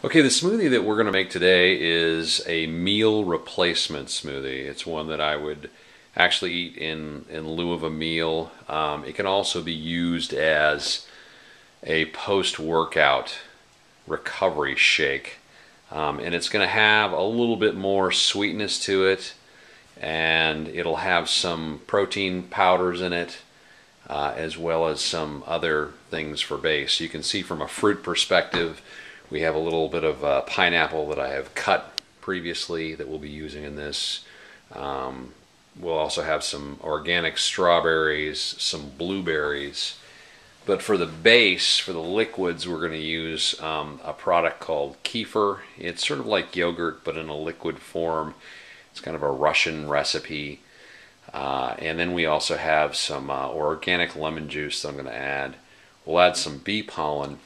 Okay, the smoothie that we're going to make today is a meal replacement smoothie. It's one that I would actually eat in lieu of a meal. It can also be used as a post-workout recovery shake. And it's going to have a little bit more sweetness to it, and it'll have some protein powders in it, as well as some other things for base. You can see from a fruit perspective, we have a little bit of pineapple that I have cut previously that we'll be using in this. We'll also have some organic strawberries, some blueberries. But for the base, for the liquids, we're going to use a product called kefir. It's sort of like yogurt, but in a liquid form. It's kind of a Russian recipe. And then we also have some organic lemon juice that I'm going to add. We'll add some bee pollen.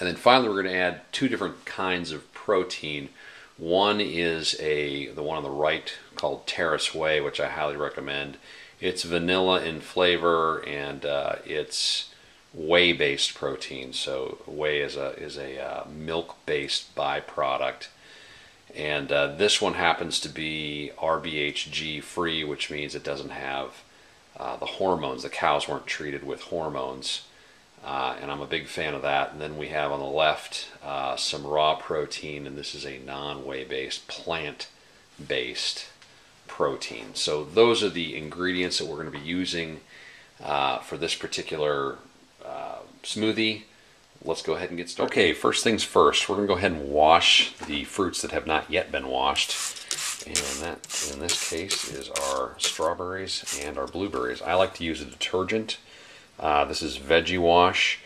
And then finally, we're going to add two different kinds of protein. One is the one on the right called Terrace Whey, which I highly recommend. It's vanilla in flavor, and it's whey-based protein. So whey is a milk-based byproduct. And this one happens to be RBHG free, which means it doesn't have the hormones. The cows weren't treated with hormones. And I'm a big fan of that. And then we have on the left some raw protein, and this is a non-whey based, plant-based protein. So those are the ingredients that we're going to be using for this particular smoothie. Let's go ahead and get started. Okay, first things first, we're going to go ahead and wash the fruits that have not yet been washed. And that, in this case, is our strawberries and our blueberries. I like to use a detergent. This is Veggie Wash.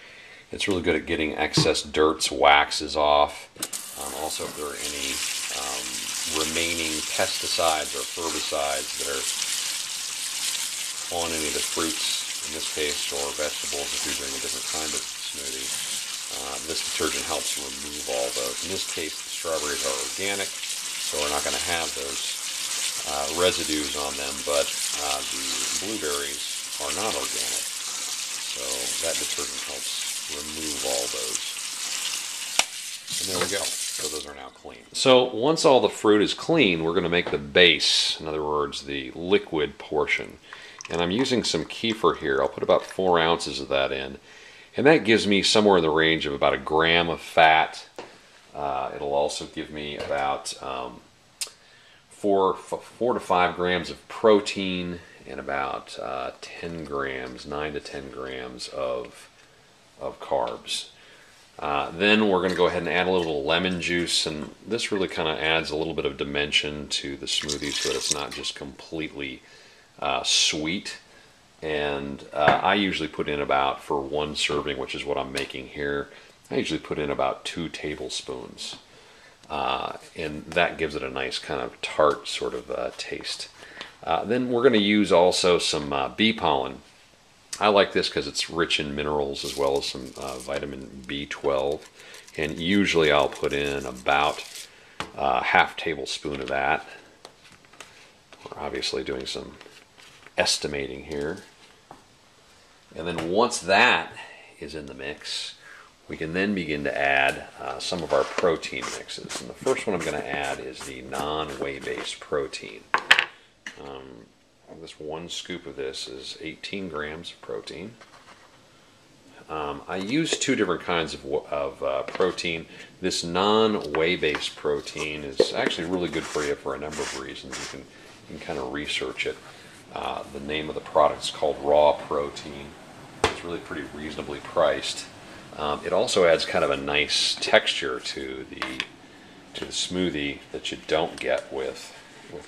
It's really good at getting excess dirts, waxes off. Also, if there are any remaining pesticides or herbicides that are on any of the fruits, in this case, or vegetables if you're doing a different kind of smoothie, this detergent helps remove all those. In this case, the strawberries are organic, so we're not going to have those residues on them, but the blueberries are not organic. So that detergent helps remove all those. And there we go. So those are now clean. So once all the fruit is clean, we're going to make the base, in other words, the liquid portion. And I'm using some kefir here. I'll put about 4 ounces of that in. And that gives me somewhere in the range of about 1 gram of fat. It'll also give me about 4 to 5 grams of protein, and about 10 grams, 9 to 10 grams of carbs. Then we're going to go ahead and add a little lemon juice, and this really kind of adds a little bit of dimension to the smoothie so that it's not just completely sweet. And I usually put in about, for one serving, which is what I'm making here, I usually put in about 2 tablespoons. And that gives it a nice kind of tart sort of taste. Then we're going to use also some bee pollen. I like this because it's rich in minerals as well as some vitamin B12. And usually I'll put in about half tablespoon of that. We're obviously doing some estimating here. And then once that is in the mix, we can then begin to add some of our protein mixes. And the first one I'm going to add is the non-whey based protein. This 1 scoop of this is 18 grams of protein. I use 2 different kinds of protein. This non-whey based protein is actually really good for you for a number of reasons. You can kind of research it. The name of the product is called Raw Protein. It's really pretty reasonably priced. It also adds kind of a nice texture to the smoothie that you don't get with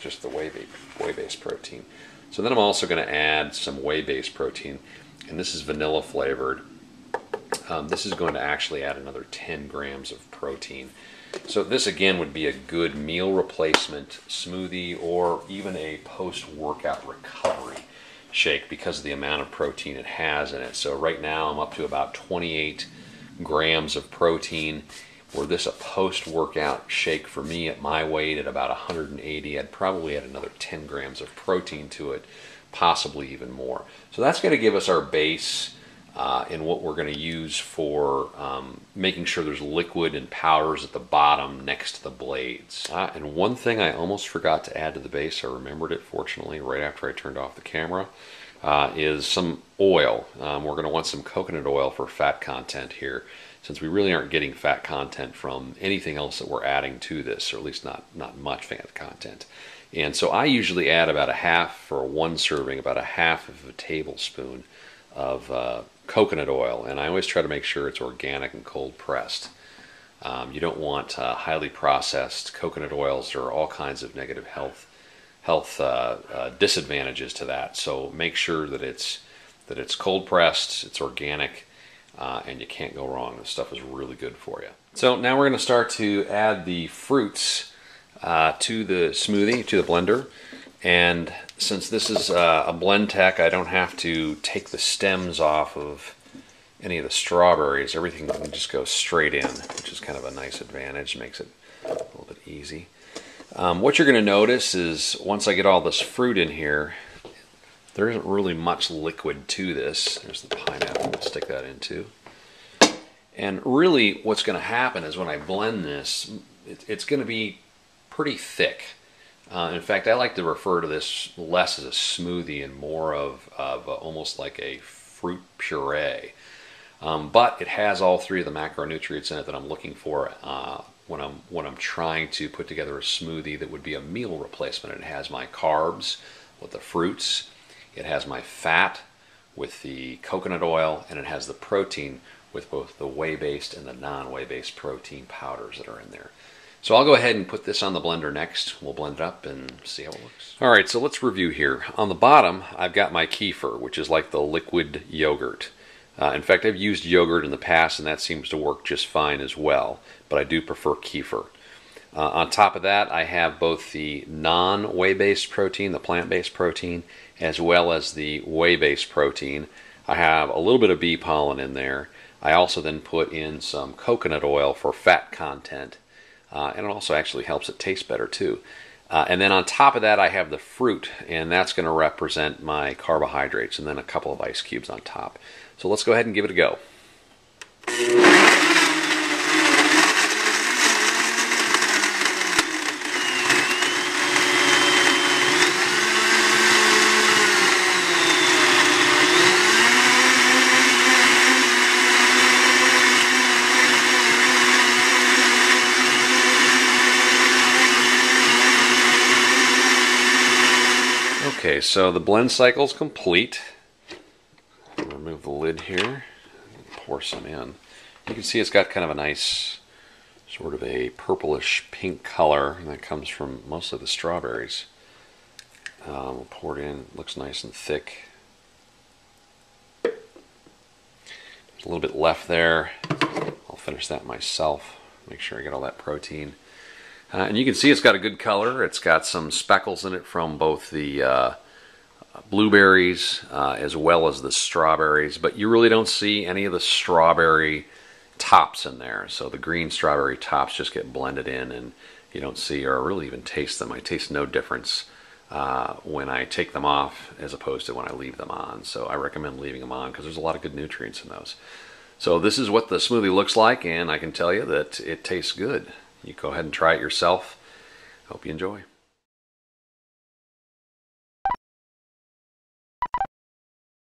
just the whey-based protein. So then I'm also going to add some whey-based protein, and this is vanilla flavored. This is going to actually add another 10 grams of protein. So this again would be a good meal replacement smoothie or even a post-workout recovery shake because of the amount of protein it has in it. So right now I'm up to about 28 grams of protein. Were this a post-workout shake for me at my weight at about 180, I'd probably add another 10 grams of protein to it, possibly even more. So that's going to give us our base. in what we're going to use for making sure there's liquid and powders at the bottom next to the blades. And one thing I almost forgot to add to the base, I remembered it fortunately right after I turned off the camera, is some oil. We're going to want some coconut oil for fat content here, since we really aren't getting fat content from anything else that we're adding to this, or at least not much fat content. And so I usually add about a half, for one serving, about a half of a tablespoon of coconut oil, and I always try to make sure it's organic and cold pressed. You don't want highly processed coconut oils. There are all kinds of negative health disadvantages to that. So make sure that it's cold pressed, it's organic, and you can't go wrong. This stuff is really good for you. So now we're going to start to add the fruits to the smoothie, to the blender. And since this is a blend tech, I don't have to take the stems off of any of the strawberries. Everything can just go straight in, which is kind of a nice advantage. Makes it a little bit easy. What you're going to notice is once I get all this fruit in here, there isn't really much liquid to this. There's the pineapple, we'll stick that into. And really what's going to happen is when I blend this, it's going to be pretty thick. In fact, I like to refer to this less as a smoothie and more of almost like a fruit puree. But it has all three of the macronutrients in it that I'm looking for when I'm trying to put together a smoothie that would be a meal replacement. It has my carbs with the fruits, it has my fat with the coconut oil, and it has the protein with both the whey-based and the non-whey-based protein powders that are in there. So I'll go ahead and put this on the blender next. We'll blend it up and see how it looks. All right, so let's review here. On the bottom, I've got my kefir, which is like the liquid yogurt. In fact, I've used yogurt in the past, and that seems to work just fine as well, but I do prefer kefir. On top of that, I have both the non-whey-based protein, the plant-based protein, as well as the whey-based protein. I have a little bit of bee pollen in there. I also then put in some coconut oil for fat content, and it also actually helps it taste better too. And then on top of that, I have the fruit, and that's going to represent my carbohydrates, and then a couple of ice cubes on top. So let's go ahead and give it a go. Okay, so the blend cycle is complete. Remove the lid here and pour some in. You can see it's got kind of a nice sort of a purplish pink color, and that comes from mostly the strawberries. We'll pour it in. It looks nice and thick. There's a little bit left there. I'll finish that myself. Make sure I get all that protein. And you can see it's got a good color. It's got some speckles in it from both the blueberries as well as the strawberries, but you really don't see any of the strawberry tops in there. So the green strawberry tops just get blended in, and you don't see or really even taste them. I taste no difference when I take them off as opposed to when I leave them on. So I recommend leaving them on because there's a lot of good nutrients in those. So this is what the smoothie looks like, and I can tell you that it tastes good. You go ahead and try it yourself. Hope you enjoy.